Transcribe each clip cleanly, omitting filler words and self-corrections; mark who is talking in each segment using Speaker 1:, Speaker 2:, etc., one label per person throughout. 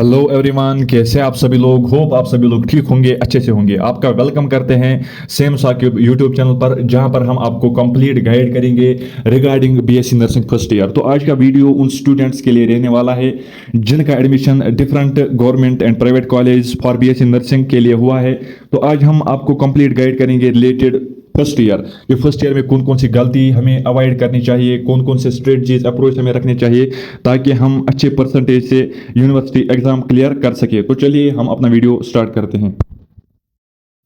Speaker 1: Hello everyone, कैसे आप सभी लोग। होप आप सभी लोग ठीक होंगे, अच्छे से होंगे। आपका वेलकम करते हैं सेम साकिब यूट्यूब चैनल पर, जहां पर हम आपको कंप्लीट गाइड करेंगे regarding BSc nursing first year. तो आज का वीडियो उन स्टूडेंट्स के लिए रहने वाला है जिनका admission different government and private college for BSc nursing के लिए हुआ है। तो आज हम आपको कंप्लीट गाइड करेंगे रिलेटेड फर्स्ट ईयर। ये फर्स्ट ईयर में कौन कौन सी गलती हमें अवॉइड करनी चाहिए, कौन कौन से स्ट्रेटजीज अप्रोच हमें रखने चाहिए ताकि हम अच्छे परसेंटेज से यूनिवर्सिटी एग्जाम क्लियर कर सके। तो चलिए हम अपना वीडियो स्टार्ट करते हैं।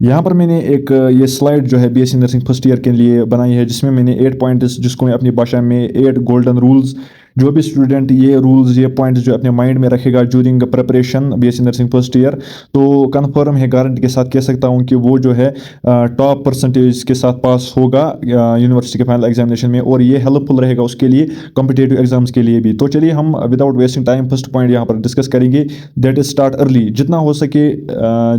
Speaker 1: यहाँ पर मैंने एक ये स्लाइड जो है बीएससी नर्सिंग फर्स्ट ईयर के लिए बनाई है, जिसमें मैंने 8 पॉइंट्स, जिसको मैं अपनी भाषा में 8 गोल्डन रूल्स, जो भी स्टूडेंट ये रूल्स ये पॉइंट्स जो अपने माइंड में रखेगा during preparation BSc nursing first year, तो कंफर्म है, गारंटी के साथ कह सकता हूँ कि वो जो है टॉप परसेंटेज के साथ पास होगा यूनिवर्सिटी के फाइनल एग्जामिनेशन में, और ये हेल्पफुल रहेगा उसके लिए कॉम्पिटिटिव एग्जाम्स के लिए भी। तो चलिए हम without wasting time first point यहाँ पर डिस्कस करेंगे, दैट इज स्टार्ट अर्ली। जितना हो सके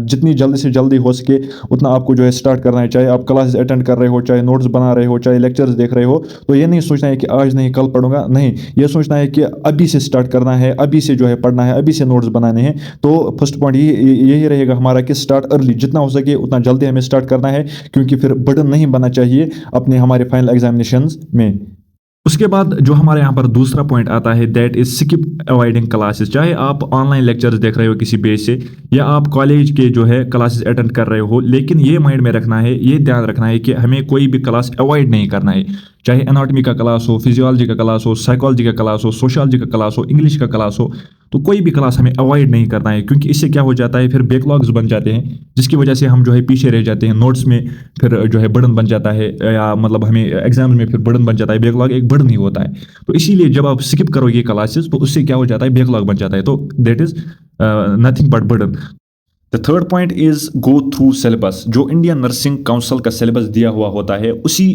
Speaker 1: जितनी जल्दी से जल्दी हो सके उतना आपको जो है स्टार्ट करना है। चाहे आप क्लासेस अटेंड कर रहे हो, चाहे नोट्स बना रहे हो, चाहे लेक्चर्स देख रहे हो, तो ये नहीं सोचना है कि आज नहीं कल पढ़ूंगा, नहीं, ये सोचना है कि अभी से स्टार्ट करना है, अभी से जो है पढ़ना है, अभी से नोट्स बनाने हैं। तो फर्स्ट पॉइंट यही रहेगा हमारा कि स्टार्ट अर्ली, जितना हो सके उतना जल्दी हमें स्टार्ट करना है, क्योंकि फिर बर्डन नहीं बनना चाहिए अपने हमारे फाइनल एग्जामिनेशंस में। उसके बाद जो हमारे यहाँ पर दूसरा पॉइंट आता है, that is skip avoiding classes. चाहे आप ऑनलाइन लेक्चर्स देख रहे हो किसी बेस से, या आप कॉलेज के जो है क्लासेस अटेंड कर रहे हो, लेकिन ये माइंड में रखना है, ये ध्यान रखना है कि हमें कोई भी क्लास अवॉइड नहीं करना है। चाहे एनाटॉमी का क्लास हो, फिजियोलॉजी का क्लास हो, साइकोलॉजी का क्लास हो, सोशियोलॉजी का क्लास हो, इंग्लिश का क्लास हो, तो कोई भी क्लास हमें अवॉइड नहीं करना है, क्योंकि इससे क्या हो जाता है, फिर बैकलॉग्स बन जाते हैं, जिसकी वजह से हम जो है पीछे रह जाते हैं नोट्स में, फिर जो है बर्डन बन जाता है, या मतलब हमें एग्जाम में फिर बर्डन बन जाता है। बैकलॉग एक बर्डन ही होता है। तो इसीलिए जब आप स्किप करोगे क्लासेस, तो उससे क्या हो जाता है, बैकलॉग बन जाता है, तो that is nothing but burden. The third point is go through syllabus. जो इंडियन नर्सिंग काउंसिल का सिलेबस दिया हुआ होता है, उसी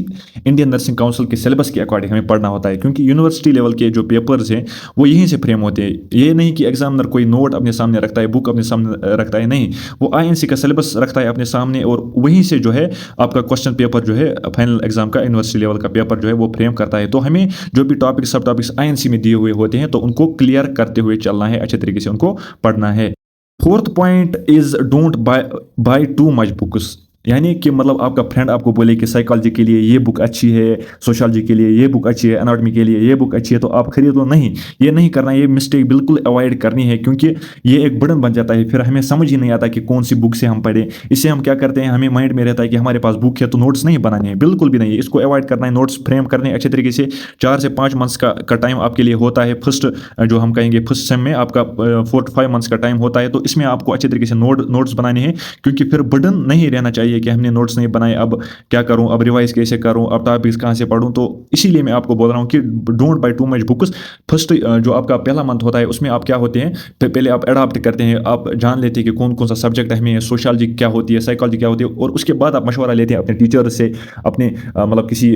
Speaker 1: इंडियन नर्सिंग काउंसिल के सिलेबस के अकॉर्डिंग हमें पढ़ना होता है, क्योंकि यूनिवर्सिटी लेवल के जो पेपर्स हैं वो यहीं से फ्रेम होते हैं। ये नहीं कि एग्जामिनर कोई नोट अपने सामने रखता है, बुक अपने सामने रखता है, नहीं, वो आईएनसी का सिलेबस रखता है अपने सामने, और वहीं से जो है आपका क्वेश्चन पेपर जो है फाइनल एग्जाम का यूनिवर्सिटी लेवल का पेपर जो है वो फ्रेम करता है। तो हमें जो भी टॉपिक सब टॉपिक्स आईएनसी में दिए हुए होते हैं, तो उनको क्लियर करते हुए चलना है, अच्छे तरीके से उनको पढ़ना है। Fourth point is don't by too much books. यानी कि मतलब आपका फ्रेंड आपको बोले कि साइकोलॉजी के लिए ये बुक अच्छी है, सोशियोलॉजी के लिए ये बुक अच्छी है, एनाटॉमी के लिए ये बुक अच्छी है, तो आप खरीदो, नहीं, ये नहीं करना, ये मिस्टेक बिल्कुल अवॉइड करनी है, क्योंकि ये एक बर्डन बन जाता है, फिर हमें समझ ही नहीं आता कि कौन सी बुक से हम पढ़ें। इससे हम क्या करते हैं, हमें माइंड में रहता है कि हमारे पास बुक है तो नोट्स नहीं बनाने हैं, बिल्कुल भी नहीं, इसको अवॉइड करना है। नोट्स फ्रेम करने अच्छे तरीके से। 4 से 5 मंथ्स का टाइम आपके लिए होता है, फर्स्ट जो हम कहेंगे फर्स्ट सेम में आपका 4 to 5 मंथ्स का टाइम होता है, तो इसमें आपको अच्छे तरीके से नोट्स बनाने हैं, क्योंकि फिर बर्डन नहीं रहना चाहिए कि हमने नोट्स नहीं बनाए, अब क्या करूं, अब रिवाइज कैसे करूं, अब टॉपिक्स कहां से पढ़ूं। तो इसीलिए मैं आपको बोल रहा हूं कि don't by too much books. First जो आपका पहला मंथ होता है, उसमें आप क्या होते हैं, पहले आप अडॉप्ट करते हैं, आप जान लेते हैं कि कौन कौन सा सब्जेक्ट है, हमें सोशियोलॉजी क्या होती है, साइकोलॉजी क्या होती है, और उसके बाद आप मशवरा लेते हैं अपने टीचर से, अपने मतलब किसी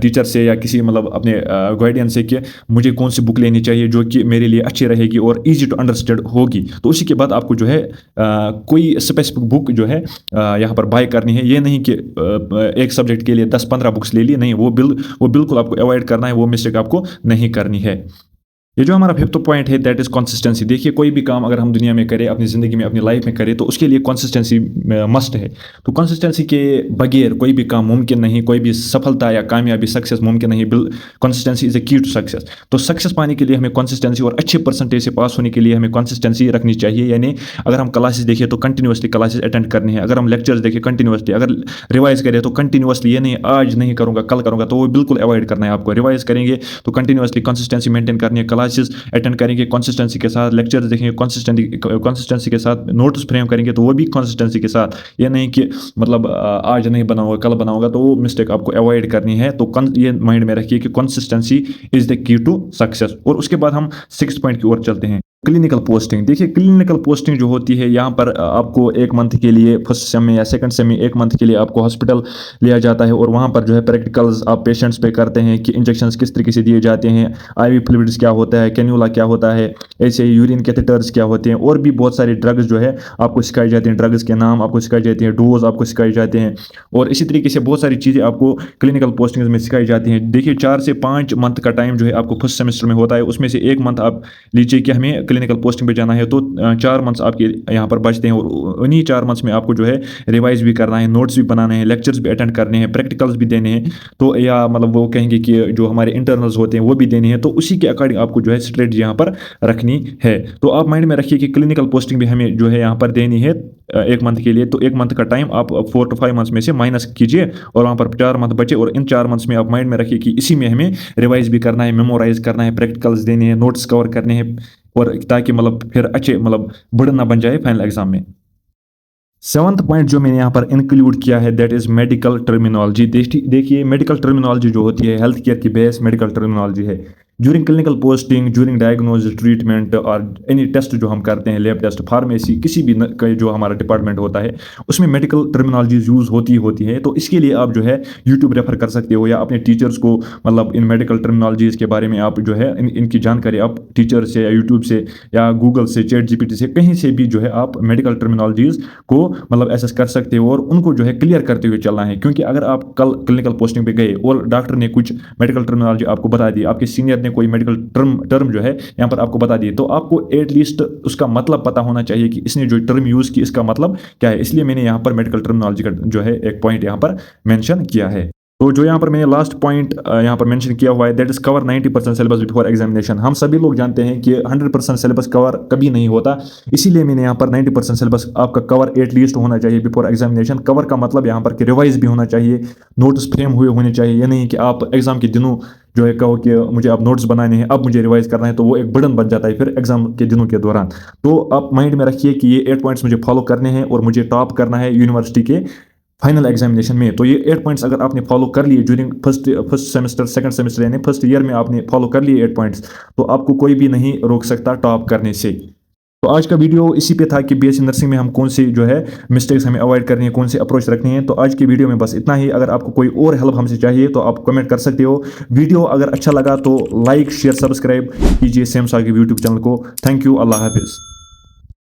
Speaker 1: टीचर से, या किसी मतलब अपने गाइडियन से कि मुझे कौन सी बुक लेनी चाहिए जो कि मेरे लिए अच्छी रहेगी और ईजी टू अंडरस्टैंड होगी। तो उसी के बाद आपको जो है कोई स्पेसिफिक बुक जो है यहाँ पर बाय करनी है। ये नहीं कि एक सब्जेक्ट के लिए 10-15 बुक्स ले लिए, नहीं, वो बिल्कुल आपको अवॉइड करना है, वो मिस्टेक आपको नहीं करनी है। ये जो हमारा फिफ्थ पॉइंट है, दैट इज कंसिस्टेंसी। देखिए, कोई भी काम अगर हम दुनिया में करें, अपनी ज़िंदगी में, अपनी लाइफ में करें, तो उसके लिए कंसिस्टेंसी मस्ट है। तो कंसिस्टेंसी के बगैर कोई भी काम मुमकिन नहीं, कोई भी सफलता या कामयाबी, सक्सेस मुमकिन नहीं। कंसिस्टेंसी इज ए की टू सक्सेस। तो सक्सेस पाने के लिए हमें कंसिस्टेंसी, और अच्छे परसेंटेज से पास होने के लिए हमें कंसिस्टेंसी रखनी चाहिए। यानी अगर हम क्लासेस देखें तो कंटिन्यूसली क्लासेस अटेंड करनी है, अगर हम लेक्चर्स देखें कंटिन्यूसली, अगर रिवाइज करें तो कंटिन्यूसली, ये नहीं आज नहीं करूँगा कल करूँगा, तो वो बिल्कुल अवॉइड करना है आपको। रिवाइज करेंगे तो कंटिन्यूसली कंसिस्टेंसी मेंटेन करनी है, क्लासेस अटेंड करेंगे कंसिस्टेंसी के साथ, लेक्चर्स देखेंगे कंसिस्टेंसी के साथ, नोट्स फ्रेम करेंगे तो वो भी कंसिस्टेंसी के साथ। ये नहीं कि मतलब आज नहीं बनाऊंगा कल बनाऊंगा, तो वो मिस्टेक आपको अवॉइड करनी है। तो ये माइंड में रखिए कि consistency is the key to success. और उसके बाद हम 6th पॉइंट की ओर चलते हैं, क्लिनिकल पोस्टिंग। देखिए, क्लिनिकल पोस्टिंग जो होती है, यहाँ पर आपको 1 मंथ के लिए फर्स्ट सेम में या सेकंड सेम में 1 मंथ के लिए आपको हॉस्पिटल लिया जाता है, और वहाँ पर जो है प्रैक्टिकल्स आप पेशेंट्स पे करते हैं कि इंजेक्शंस किस तरीके से दिए जाते हैं, आईवी फ्लूइड्स क्या होता है, कैन्यूला क्या होता है, ऐसे यूरिन कैथेटर्स क्या होते हैं, और भी बहुत सारे ड्रग्स जो है आपको सिखाई जाती हैं, ड्रग्स के नाम आपको सिखाई जाती हैं, डोज आपको सिखाई जाते हैं, और इसी तरीके से बहुत सारी चीज़ें आपको क्लिनिकल पोस्टिंग्स में सिखाई जाती हैं। देखिए, 4 से 5 मंथ का टाइम जो है आपको फर्स्ट सेमेस्टर में होता है, उसमें से 1 मंथ आप लीजिए कि हमें क्लिनिकल पोस्टिंग पे जाना है तो 4 मंथ्स आपके यहाँ पर बचते हैं, और उन्हीं 4 मंथ्स में आपको जो है रिवाइज भी करना है, नोट्स भी बनाने हैं, लेक्चर्स भी अटेंड करने हैं, प्रैक्टिकल्स भी देने हैं, तो या मतलब वो कहेंगे कि जो हमारे इंटरनल्स होते हैं वो भी देने हैं, तो उसी के अकॉर्डिंग आपको जो है स्ट्रेटजी यहाँ पर रखनी है। तो आप माइंड में रखिए कि क्लिनिकल पोस्टिंग भी हमें जो है यहाँ पर देनी है 1 मंथ के लिए, तो 1 मंथ का टाइम आप 4 to 5 मंथ्स में से माइनस कीजिए और वहाँ पर 4 मंथ बचे, और इन 4 मंथ्स में आप माइंड में रखिए कि इसी में हमें रिवाइज भी करना है, मेमोराइज करना है, प्रैक्टिकल्स देने हैं, नोट्स कवर करने हैं, और ताकि मतलब फिर अच्छे मतलब बर्डन ना बन जाए फाइनल एग्जाम में। 7th पॉइंट जो मैंने यहाँ पर इंक्लूड किया है दैट इज मेडिकल टर्मिनोलॉजी। देखिए मेडिकल टर्मिनोलॉजी जो होती है हेल्थ केयर की बेस मेडिकल टर्मिनोलॉजी है। During clinical posting, during diagnosis, treatment और एनी टेस्ट जो हम करते हैं, लैब टेस्ट, फार्मेसी, किसी भी जो हमारा डिपार्टमेंट होता है उसमें मेडिकल टर्मिनोलॉजीज यूज़ होती है। तो इसके लिए आप जो है यूट्यूब रेफर कर सकते हो, या अपने टीचर्स को मतलब इन मेडिकल टर्मिनोलॉजीज के बारे में आप जो है इनकी जानकारी आप टीचर से या यूट्यूब से या गूगल से, चैट जीपीटी से, कहीं से भी जो है आप मेडिकल टर्मिनोलॉजीज को मतलब एसेस कर सकते हो और उनको जो है क्लियर करते हुए चलना है। क्योंकि अगर आप कल क्लिनिकल पोस्टिंग पे गए और डॉक्टर ने कुछ मेडिकल टर्मिनोलॉजी आपको बता दी, आपके सीनियर ने कोई मेडिकल टर्म जो है यहाँ पर आपको बता दी, तो आपको एटलीस्ट उसका मतलब पता होना चाहिए कि इसने जो टर्म यूज की इसका मतलब क्या है। इसलिए मैंने यहाँ पर मेडिकल टर्मिनोलॉजी का जो है एक पॉइंट यहाँ पर मेंशन किया है। तो जो यहाँ पर मैंने लास्ट पॉइंट यहाँ पर मेंशन किया हुआ है that is cover 90% syllabus before examination. हम सभी लोग जानते हैं कि 100% सिलेबस कवर कभी नहीं होता, इसीलिए मैंने यहाँ पर 90% सिलेबस आपका कवर एटलीस्ट होना चाहिए बिफोर एग्जामिनेशन। कवर का मतलब यहाँ पर कि रिवाइज भी होना चाहिए, नोट्स फ्रेम हुए होने चाहिए, या नहीं कि आप एग्जाम के दिनों जो है कहो कि मुझे अब नोट्स बनाने हैं, अब मुझे रिवाइज करना है, तो वो एक बर्डन बन जाता है फिर एग्जाम के दिनों के दौरान। तो आप माइंड में रखिए कि ये 8 पॉइंट्स मुझे फॉलो करने हैं और मुझे टॉप करना है यूनिवर्सिटी के फाइनल एग्जामिनेशन में। तो ये 8 पॉइंट्स अगर आपने फॉलो कर लिए during first semester, second semester यानी फर्स्ट ईयर में आपने फॉलो कर लिए 8 पॉइंट्स, तो आपको कोई भी नहीं रोक सकता टॉप करने से। तो आज का वीडियो इसी पे था कि बीएससी नर्सिंग में हम कौन सी जो है मिस्टेक्स हमें अवॉइड करनी है, कौन सी अप्रोच रखनी है। तो आज की वीडियो में बस इतना ही। अगर आपको कोई और हेल्प हमसे चाहिए तो आप कमेंट कर सकते हो। वीडियो अगर अच्छा लगा तो लाइक, शेयर, सब्सक्राइब कीजिए सेम साकिब यूट्यूब चैनल को। थैंक यू, अल्लाह हाफिज़।